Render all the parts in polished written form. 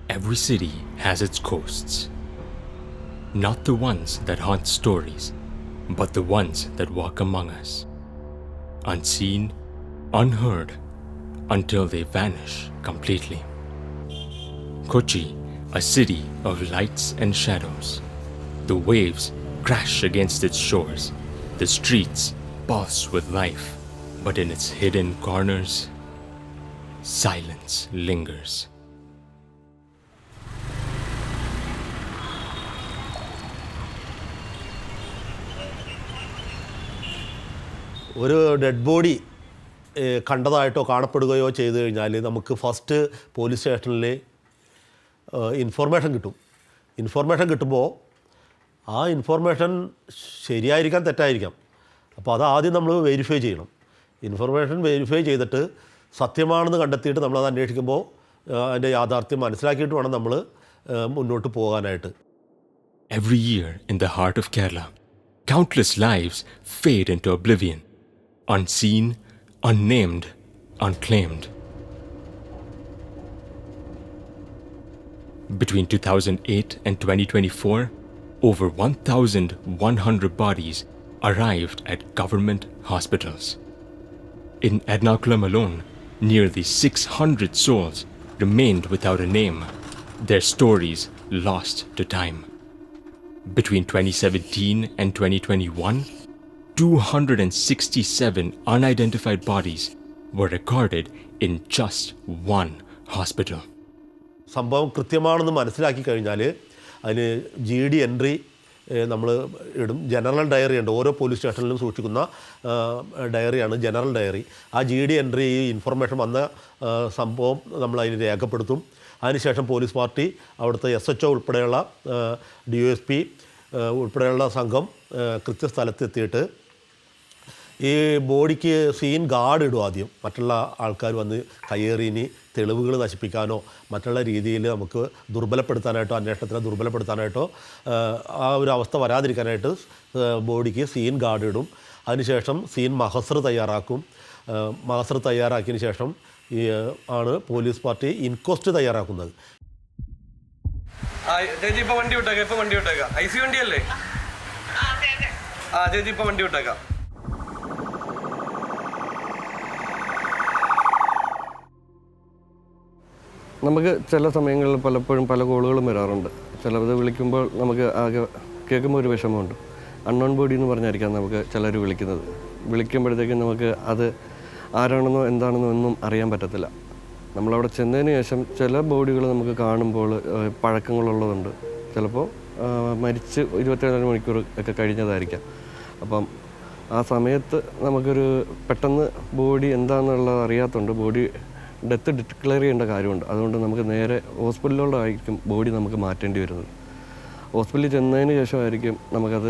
Every city has its ghosts. Not the ones that haunt stories, but the ones that walk among us. Unseen, unheard, until they vanish completely. Kochi, a city of lights and shadows. The waves crash against its shores. The streets pulse with life, but in its hidden corners, silence lingers. ഒരു dead body കണ്ടതായിട്ടോ കാണപ്പെടുകയോ ചെയ്തു കഴിഞ്ഞാൽ നമുക്ക് first police സ്റ്റേഷനിൽ information കിട്ടുമ്പോൾ ആ information ശരിയായിരിക്കാം തെറ്റായിരിക്കാം. അപ്പോൾ അത് ആദ്യം നമ്മൾ വെരിഫൈ ചെയ്യണം. ഇൻഫോർമേഷൻ വെരിഫൈ ചെയ്തിട്ട് സത്യമാണെന്ന് കണ്ടെത്തിയിട്ട് നമ്മളത് അന്വേഷിക്കുമ്പോൾ അതിൻ്റെ യാഥാർത്ഥ്യം മനസ്സിലാക്കിയിട്ട് വേണം നമ്മൾ മുന്നോട്ട് പോകാനായിട്ട്. Every year in the heart of Kerala, countless lives fade into oblivion. Unseen, unnamed, unclaimed. Between 2008 and 2024, over 1,100 bodies arrived at government hospitals. In Ernakulam alone, nearly 600 souls remained without a name, their stories lost to time. Between 2017 and 2021, 267 unidentified bodies were recorded in just one hospital. സംഭവം കൃത്യമാണെന്ന് മനസ്സിലാക്കി കഴിഞ്ഞാൽ അതിന് GD entry നമ്മൾ ഇടും. General diary ഉണ്ട്, ഓരോ police സ്റ്റേഷനിലും സൂക്ഷിക്കുന്ന ഡയറിയാണ് ജനറൽ ഡയറി. ആ GD എൻട്രി ഈ ഇൻഫർമേഷൻ വന്ന സംഭവം നമ്മൾ അതിന് രേഖപ്പെടുത്തും. അതിനുശേഷം പോലീസ് പാർട്ടി അവിടുത്തെ SHO ഉൾപ്പെടെയുള്ള DOSP ഉൾപ്പെടെയുള്ള സംഘം കൃത്യസ്ഥലത്തെത്തിയിട്ട് ഈ ബോഡിക്ക് സീൻ ഗാർഡ് ഇടും. ആദ്യം മറ്റുള്ള ആൾക്കാർ വന്ന് കയ്യേറിനി തെളിവുകൾ നശിപ്പിക്കാനോ മറ്റുള്ള രീതിയിൽ നമുക്ക് ദുർബലപ്പെടുത്താനായിട്ടോ അന്വേഷണത്തിനെ ദുർബലപ്പെടുത്താനായിട്ടോ ആ ഒരു അവസ്ഥ വരാതിരിക്കാനായിട്ട് ബോഡിക്ക് സീൻ ഗാർഡ് ഇടും. അതിനുശേഷം സീൻ മഹസർ തയ്യാറാക്കും. മഹസർ തയ്യാറാക്കിയതിന് ശേഷം ആണ് പോലീസ് പാർട്ടി ഇൻക്വസ്റ്റ് തയ്യാറാക്കുന്നത്. ചേച്ചി ഇപ്പോൾ വണ്ടി വിട്ടേക്കാം. IC വണ്ടിയല്ലേ? ചേച്ചി ഇപ്പോൾ വണ്ടി വിട്ടേക്കാം. നമുക്ക് ചില സമയങ്ങളിൽ പലപ്പോഴും പല കോളുകളും വരാറുണ്ട്. ചിലത് വിളിക്കുമ്പോൾ നമുക്ക് ആകെ കേൾക്കുമ്പോൾ ഒരു വിഷമമുണ്ട്. അൺനോൺ ബോഡി എന്ന് പറഞ്ഞായിരിക്കാം നമുക്ക് ചിലർ വിളിക്കുന്നത്. വിളിക്കുമ്പോഴത്തേക്കും നമുക്ക് അത് ആരാണെന്നോ എന്താണെന്നോ ഒന്നും അറിയാൻ പറ്റത്തില്ല. നമ്മളവിടെ ചെന്നതിന് ശേഷം ചില ബോഡികൾ നമുക്ക് കാണുമ്പോൾ പഴക്കങ്ങളുള്ളതുണ്ട്. ചിലപ്പോൾ മരിച്ച് 24 മണിക്കൂർ ഒക്കെ കഴിഞ്ഞതായിരിക്കാം. അപ്പം ആ സമയത്ത് നമുക്കൊരു പെട്ടെന്ന് ബോഡി എന്താണെന്നുള്ളത് അറിയാത്തതുകൊണ്ട് ബോഡി ഡെത്ത് ഡിക്ലെയർ ചെയ്യേണ്ട കാര്യമുണ്ട്. അതുകൊണ്ട് നമുക്ക് നേരെ ഹോസ്പിറ്റലിലോട്ടായിരിക്കും ബോഡി നമുക്ക് മാറ്റേണ്ടി വരുന്നത്. ഹോസ്പിറ്റലിൽ ചെന്നതിന് ശേഷമായിരിക്കും നമുക്കത്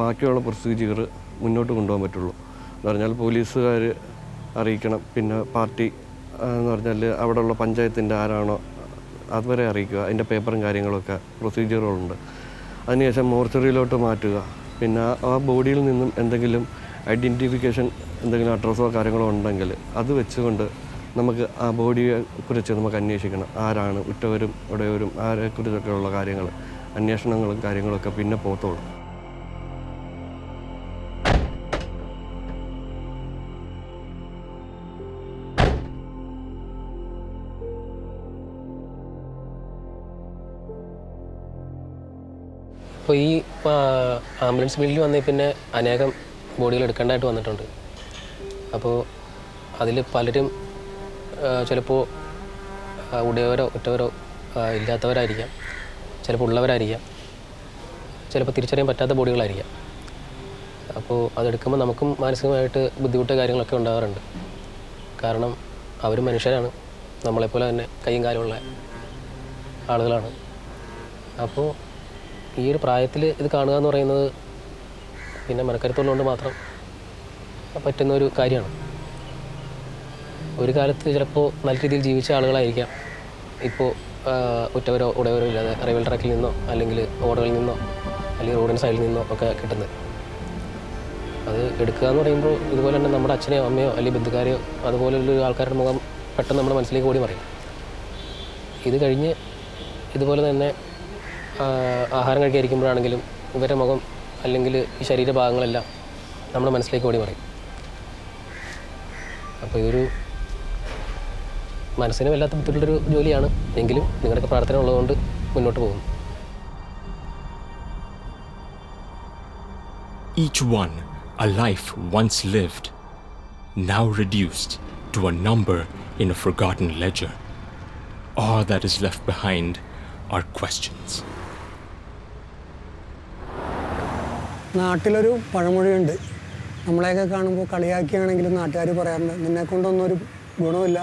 ബാക്കിയുള്ള പ്രൊസീജിയർ മുന്നോട്ട് കൊണ്ടുപോകാൻ പറ്റുള്ളൂ. എന്ന് പറഞ്ഞാൽ പോലീസുകാർ അറിയിക്കണം, പിന്നെ പാർട്ടി എന്ന് പറഞ്ഞാൽ അവിടെയുള്ള പഞ്ചായത്തിൻ്റെ ആരാണോ അതുവരെ അറിയിക്കുക. അതിൻ്റെ പേപ്പറും കാര്യങ്ങളൊക്കെ പ്രൊസീജിയറുകളുണ്ട്. അതിനുശേഷം മോർച്ചറിയിലോട്ട് മാറ്റുക. പിന്നെ ആ ബോഡിയിൽ നിന്നും എന്തെങ്കിലും ഐഡൻറ്റിഫിക്കേഷൻ എന്തെങ്കിലും അഡ്രസ്സോ കാര്യങ്ങളോ ഉണ്ടെങ്കിൽ അത് വെച്ചുകൊണ്ട് നമുക്ക് ആ ബോഡിയെ കുറിച്ച് നമുക്ക് അന്വേഷിക്കണം. ആരാണ് ഉറ്റവരും ഉടയവരും ആരെക്കുറിച്ചൊക്കെയുള്ള കാര്യങ്ങൾ അന്വേഷണങ്ങളും കാര്യങ്ങളൊക്കെ പിന്നെ പോത്തോളും. ഇപ്പോൾ ഈ ആംബുലൻസ് ഫീൽഡിൽ വന്നേ പിന്നെ അനേകം ബോഡികൾ എടുക്കേണ്ടതായിട്ട് വന്നിട്ടുണ്ട്. അപ്പോൾ അതിൽ പലരും ചിലപ്പോൾ ഉടയവരോ ഉറ്റവരോ ഇല്ലാത്തവരായിരിക്കാം, ചിലപ്പോൾ ഉള്ളവരായിരിക്കാം, ചിലപ്പോൾ തിരിച്ചറിയാൻ പറ്റാത്ത ബോഡികളായിരിക്കാം. അപ്പോൾ അതെടുക്കുമ്പോൾ നമുക്കും മാനസികമായിട്ട് ബുദ്ധിമുട്ട് കാര്യങ്ങളൊക്കെ ഉണ്ടാകാറുണ്ട്. കാരണം അവരും മനുഷ്യരാണ്, നമ്മളെപ്പോലെ തന്നെ കൈയും കാലുമുള്ള ആളുകളാണ്. അപ്പോൾ ഈ ഒരു പ്രായത്തിൽ ഇത് കാണുക എന്ന് പറയുന്നത് പിന്നെ മനക്കരുത്തുള്ളതുകൊണ്ട് മാത്രം പറ്റുന്ന ഒരു കാര്യമാണ്. ഒരു കാലത്ത് ചിലപ്പോൾ നല്ല രീതിയിൽ ജീവിച്ച ആളുകളായിരിക്കാം ഇപ്പോൾ ഉറ്റവരോ ഉടയവരോ ഇല്ലാതെ റെയിൽവേ ട്രാക്കിൽ നിന്നോ അല്ലെങ്കിൽ ഓടകളിൽ നിന്നോ അല്ലെങ്കിൽ റോഡിന് സൈഡിൽ നിന്നോ ഒക്കെ കിട്ടുന്നത്. അത് എടുക്കുക എന്ന് പറയുമ്പോൾ ഇതുപോലെ തന്നെ നമ്മുടെ അച്ഛനെയോ അമ്മയോ അല്ലെങ്കിൽ ബന്ധുക്കാരെയോ അതുപോലെയുള്ള ആൾക്കാരുടെ മുഖം പെട്ടെന്ന് നമ്മുടെ മനസ്സിലേക്ക് ഓടി മറിയും. ഇത് കഴിഞ്ഞ് ഇതുപോലെ തന്നെ ആഹാരം കഴിക്കാതിരിക്കുമ്പോഴാണെങ്കിലും ഇവരുടെ മുഖം അല്ലെങ്കിൽ ഈ ശരീരഭാഗങ്ങളെല്ലാം നമ്മുടെ മനസ്സിലേക്ക് ഓടി മറിയും. അപ്പോൾ ഇതൊരു മനസ്സിന് വല്ലാത്ത ബുദ്ധിമുട്ടുള്ളൊരു ജോലിയാണ്. എങ്കിലും നിങ്ങളുടെയൊക്കെ പ്രാർത്ഥന ഉള്ളതുകൊണ്ട് മുന്നോട്ട് പോകുന്നു. Each one a life once lived, now reduced to a number in a forgotten ledger. All that is left behind are questions. നാട്ടിലൊരു പഴമൊഴിയുണ്ട്. നമ്മളെയൊക്കെ കാണുമ്പോൾ കളിയാക്കിയാണെങ്കിലും നാട്ടുകാർ പറയാറുണ്ട്, നിന്നെക്കൊണ്ടൊന്നും ഒരു ഗുണമില്ല,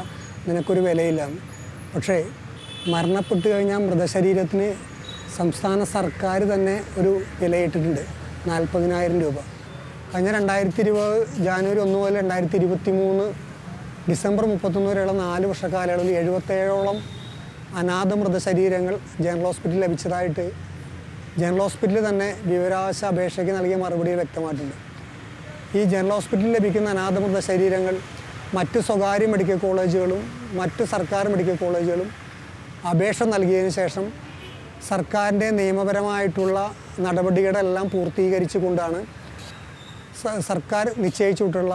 നിനക്കൊരു വിലയില്ല. പക്ഷേ മരണപ്പെട്ട് കഴിഞ്ഞാൽ മൃതശരീരത്തിന് സംസ്ഥാന സർക്കാർ തന്നെ ഒരു വിലയിട്ടിട്ടുണ്ട്, 40,000 രൂപ. കഴിഞ്ഞ 2020 ജാനുവരി 1 മുതൽ 2023 ഡിസംബർ 31 വരെയുള്ള 4 വർഷ കാലയളവിൽ 77ഓളം അനാഥ മൃതശരീരങ്ങൾ ജനറൽ ഹോസ്പിറ്റലിൽ ലഭിച്ചതായിട്ട് ജനറൽ ഹോസ്പിറ്റലിൽ തന്നെ വിവരാവകാശ അപേക്ഷയ്ക്ക് നൽകിയ മറുപടിയിൽ വ്യക്തമായിട്ടുണ്ട്. ഈ ജനറൽ ഹോസ്പിറ്റലിൽ ലഭിക്കുന്ന അനാഥ മൃതശരീരങ്ങൾ മറ്റ് സ്വകാര്യ മെഡിക്കൽ കോളേജുകളും മറ്റ് സർക്കാർ മെഡിക്കൽ കോളേജുകളും അപേക്ഷ നൽകിയതിന് ശേഷം സർക്കാരിൻ്റെ നിയമപരമായിട്ടുള്ള നടപടികളെല്ലാം പൂർത്തീകരിച്ചു കൊണ്ടാണ് സർക്കാർ നിശ്ചയിച്ചിട്ടുള്ള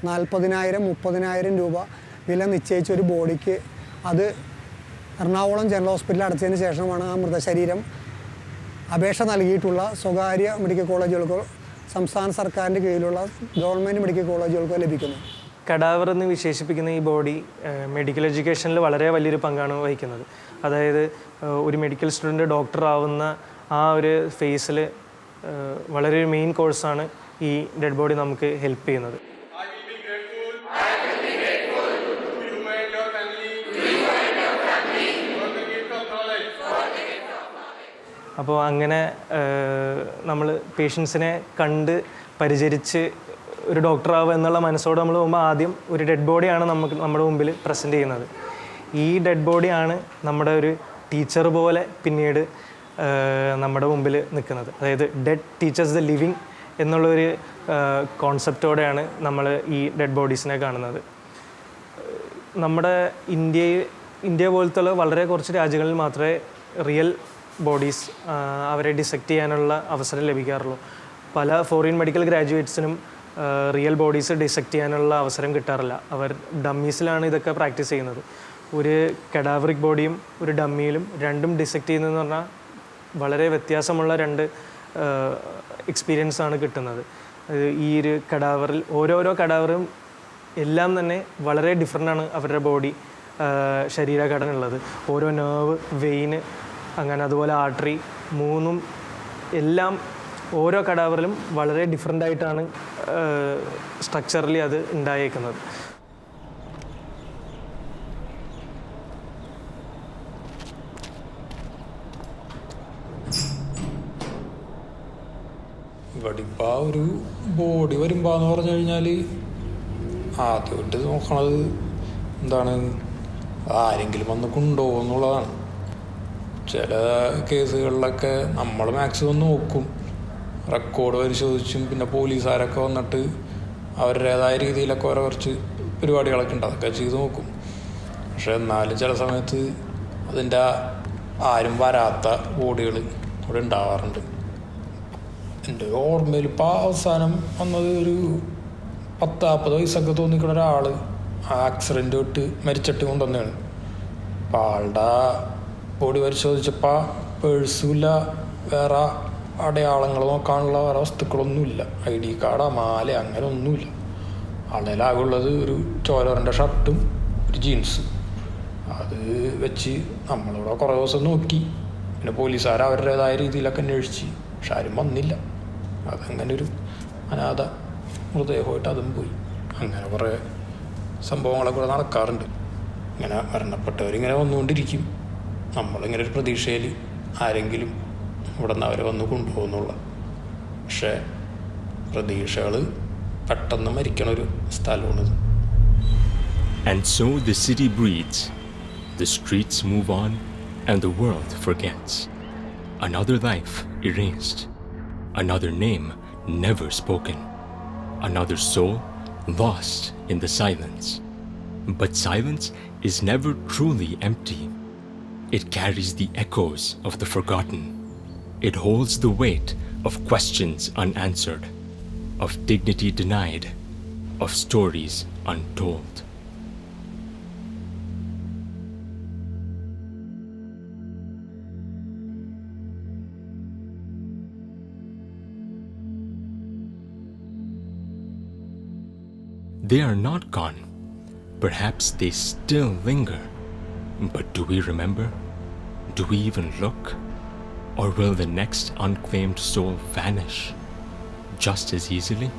40,000 30,000 രൂപ വില നിശ്ചയിച്ച ഒരു ബോഡിക്ക് അത് എറണാകുളം ജനറൽ ഹോസ്പിറ്റലിൽ അടച്ചതിന് ശേഷമാണ് ആ മൃതശരീരം അപേക്ഷ നൽകിയിട്ടുള്ള സ്വകാര്യ മെഡിക്കൽ കോളേജുകൾക്കോ സംസ്ഥാന സർക്കാരിൻ്റെ കീഴിലുള്ള ഗവൺമെൻറ് മെഡിക്കൽ കോളേജുകൾക്കോ ലഭിക്കുന്നത്. കഡാവർ എന്ന് വിശേഷിപ്പിക്കുന്ന ഈ ബോഡി മെഡിക്കൽ എഡ്യൂക്കേഷനിൽ വളരെ വലിയൊരു പങ്കാണ് വഹിക്കുന്നത്. അതായത് ഒരു മെഡിക്കൽ സ്റ്റുഡൻറ്റ് ഡോക്ടർ ആവുന്ന ആ ഒരു ഫേസിൽ വളരെ ഒരു മെയിൻ കോഴ്സാണ് ഈ ഡെഡ് ബോഡി നമുക്ക് ഹെൽപ്പ് ചെയ്യുന്നത്. അപ്പോൾ അങ്ങനെ നമ്മൾ പേഷ്യൻസിനെ കണ്ട് പരിചരിച്ച് ഒരു ഡോക്ടറാവുക എന്നുള്ള മനസ്സോടെ നമ്മൾ പോകുമ്പോൾ ആദ്യം ഒരു ഡെഡ് ബോഡിയാണ് നമ്മുടെ മുമ്പിൽ പ്രസൻറ്റ് ചെയ്യുന്നത്. ഈ ഡെഡ് ബോഡിയാണ് നമ്മുടെ ഒരു ടീച്ചർ പോലെ പിന്നീട് നമ്മുടെ മുമ്പിൽ നിൽക്കുന്നത്. അതായത് ഡെഡ് ടീച്ചേഴ്സ് ദ ലിവിങ് എന്നുള്ളൊരു കോൺസെപ്റ്റോടെയാണ് നമ്മൾ ഈ ഡെഡ് ബോഡീസിനെ കാണുന്നത്. നമ്മുടെ ഇന്ത്യ പോലത്തുള്ള വളരെ കുറച്ച് രാജ്യങ്ങളിൽ മാത്രമേ റിയൽ ബോഡീസ് അവരെ ഡിസെക്റ്റ് ചെയ്യാനുള്ള അവസരം ലഭിക്കാറുള്ളൂ. പല foreign medical ഗ്രാജുവേറ്റ്സിനും real bodies dissect ചെയ്യാനുള്ള അവസരം കിട്ടാറില്ല. അവർ ഡമ്മീസിലാണ് ഇതൊക്കെ പ്രാക്ടീസ് ചെയ്യുന്നത്. ഒരു കഡാവറിക് ബോഡിയും ഒരു ഡമ്മിയിലും രണ്ടും ഡിസെക്റ്റ് ചെയ്യുന്നതെന്ന് പറഞ്ഞാൽ വളരെ വ്യത്യാസമുള്ള രണ്ട് എക്സ്പീരിയൻസ് ആണ് കിട്ടുന്നത്. ഈ ഒരു കഡാവറിൽ ഓരോരോ കഡാവറും എല്ലാം തന്നെ വളരെ ഡിഫറെൻ്റ് ആണ് അവരുടെ ബോഡി ശരീരഘടന ഉള്ളത്. ഓരോ നെർവ്, വെയിന്, അങ്ങനെ അതുപോലെ ആർട്ടറി, മൂന്നും എല്ലാം ഓരോ കഡാവറിലും വളരെ ഡിഫറെൻ്റ് ആയിട്ടാണ് സ്ട്രക്ചറലി അത് ഉണ്ടായേക്കുന്നത്. ഇവിടെ ഇപ്പോൾ ആ ഒരു ബോഡി വരുമ്പോൾ എന്ന് പറഞ്ഞു കഴിഞ്ഞാൽ ആദ്യമായിട്ട് നോക്കണത് എന്താണ്, ആരെങ്കിലും വന്ന് കൊണ്ടുപോകും എന്നുള്ളതാണ്. ചില കേസുകളിലൊക്കെ നമ്മൾ മാക്സിമം നോക്കും, റെക്കോർഡ് പരിശോധിച്ചും പിന്നെ പോലീസുകാരൊക്കെ വന്നിട്ട് അവരുടേതായ രീതിയിലൊക്കെ ഓരോ കുറച്ച് പരിപാടികളൊക്കെ ഉണ്ട്, അതൊക്കെ ചെയ്ത് നോക്കും. പക്ഷെ എന്നാലും ചില സമയത്ത് അതിൻ്റെ ആരും വരാത്ത ബോഡികൾ ഇവിടെ ഉണ്ടാവാറുണ്ട്. എൻ്റെ ഓർമ്മയിൽ ഇപ്പോൾ അവസാനം വന്നത് ഒരു 10-40 വയസ്സൊക്കെ തോന്നിക്കുന്ന ഒരാൾ ആക്സിഡൻറ്റ് വിട്ട് മരിച്ചിട്ട് കൊണ്ടുവന്നതാണ്. അപ്പോൾ ആളുടെ ബോഡി പരിശോധിച്ചപ്പോൾ പേഴ്സുമില്ല, വേറെ അടയാളങ്ങൾ നോക്കാനുള്ള വേറെ വസ്തുക്കളൊന്നുമില്ല, ID കാർഡോ മാല അങ്ങനെ ഒന്നുമില്ല. ആളുകളാകുള്ളത് ഒരു ചോലറിൻ്റെ ഷർട്ടും ഒരു ജീൻസും. അത് വെച്ച് നമ്മളിവിടെ കുറേ ദിവസം നോക്കി, പിന്നെ പോലീസുകാർ അവരുടേതായ രീതിയിലൊക്കെ അന്വേഷിച്ച്, പക്ഷെ ആരും വന്നില്ല. അതങ്ങനെ ഒരു അനാഥ മൃതദേഹമായിട്ട് അതും പോയി. അങ്ങനെ കുറേ സംഭവങ്ങളൊക്കെ ഇവിടെ നടക്കാറുണ്ട്. ഇങ്ങനെ മരണപ്പെട്ടവരിങ്ങനെ വന്നുകൊണ്ടിരിക്കും. നമ്മളിങ്ങനെ ഒരു പ്രതീക്ഷയിൽ ആരെങ്കിലും ഇവിടെ നിന്ന് അവരെ വന്ന് കൊണ്ടുപോകുന്നുള്ള. പക്ഷേ പ്രതീക്ഷകൾ പെട്ടെന്ന് മരിക്കണ ഒരു സ്ഥലമാണിത്. And so the city breathes, the streets move on, and the world forgets. Another life erased, another name never spoken, another soul lost in the silence. But silence is never truly empty. It carries the echoes of the forgotten. It holds the weight of questions unanswered, of dignity denied, of stories untold. They are not gone. Perhaps they still linger. But do we remember? Do we even look? Or will the next unclaimed soul vanish just as easily?